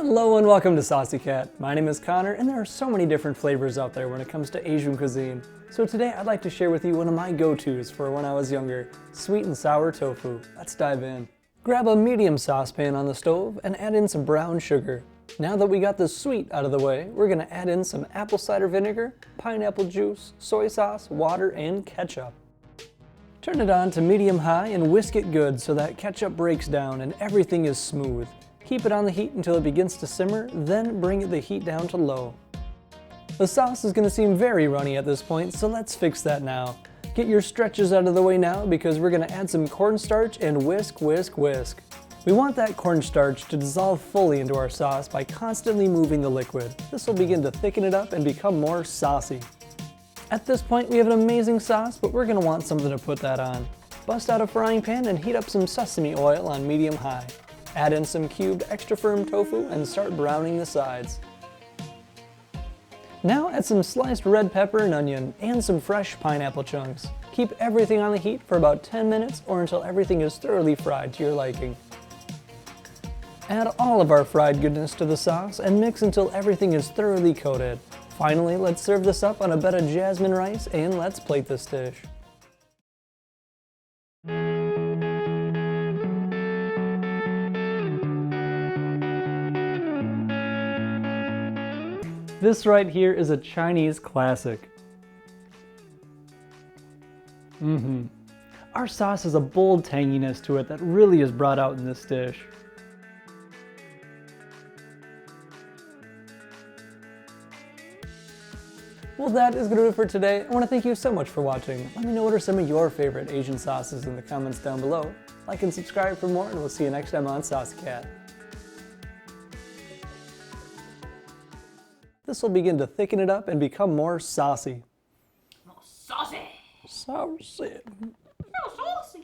Hello and welcome to Saucy Cat. My name is Connor and there are so many different flavors out there when it comes to Asian cuisine. So today I'd like to share with you one of my go-tos for when I was younger, sweet and sour tofu. Let's dive in. Grab a medium saucepan on the stove and add in some brown sugar. Now that we got the sweet out of the way, we're going to add in some apple cider vinegar, pineapple juice, soy sauce, water, and ketchup. Turn it on to medium-high and whisk it good so that ketchup breaks down and everything is smooth. Keep it on the heat until it begins to simmer, then bring the heat down to low. The sauce is going to seem very runny at this point, so let's fix that now. Get your stretches out of the way now because we're going to add some cornstarch and whisk, whisk, whisk. We want that cornstarch to dissolve fully into our sauce by constantly moving the liquid. This will begin to thicken it up and become more saucy. At this point we have an amazing sauce, but we're going to want something to put that on. Bust out a frying pan and heat up some sesame oil on medium-high. Add in some cubed extra firm tofu and start browning the sides. Now add some sliced red pepper and onion and some fresh pineapple chunks. Keep everything on the heat for about 10 minutes or until everything is thoroughly fried to your liking. Add all of our fried goodness to the sauce and mix until everything is thoroughly coated. Finally, let's serve this up on a bed of jasmine rice and let's plate this dish. This right here is a Chinese classic. Our sauce has a bold tanginess to it that really is brought out in this dish. Well, that is going to do it for today. I want to thank you so much for watching. Let me know what are some of your favorite Asian sauces in the comments down below. Like and subscribe for more, and we'll see you next time on Saucy Cat. This will begin to thicken it up and become more saucy. Saucy! Saucy. So saucy!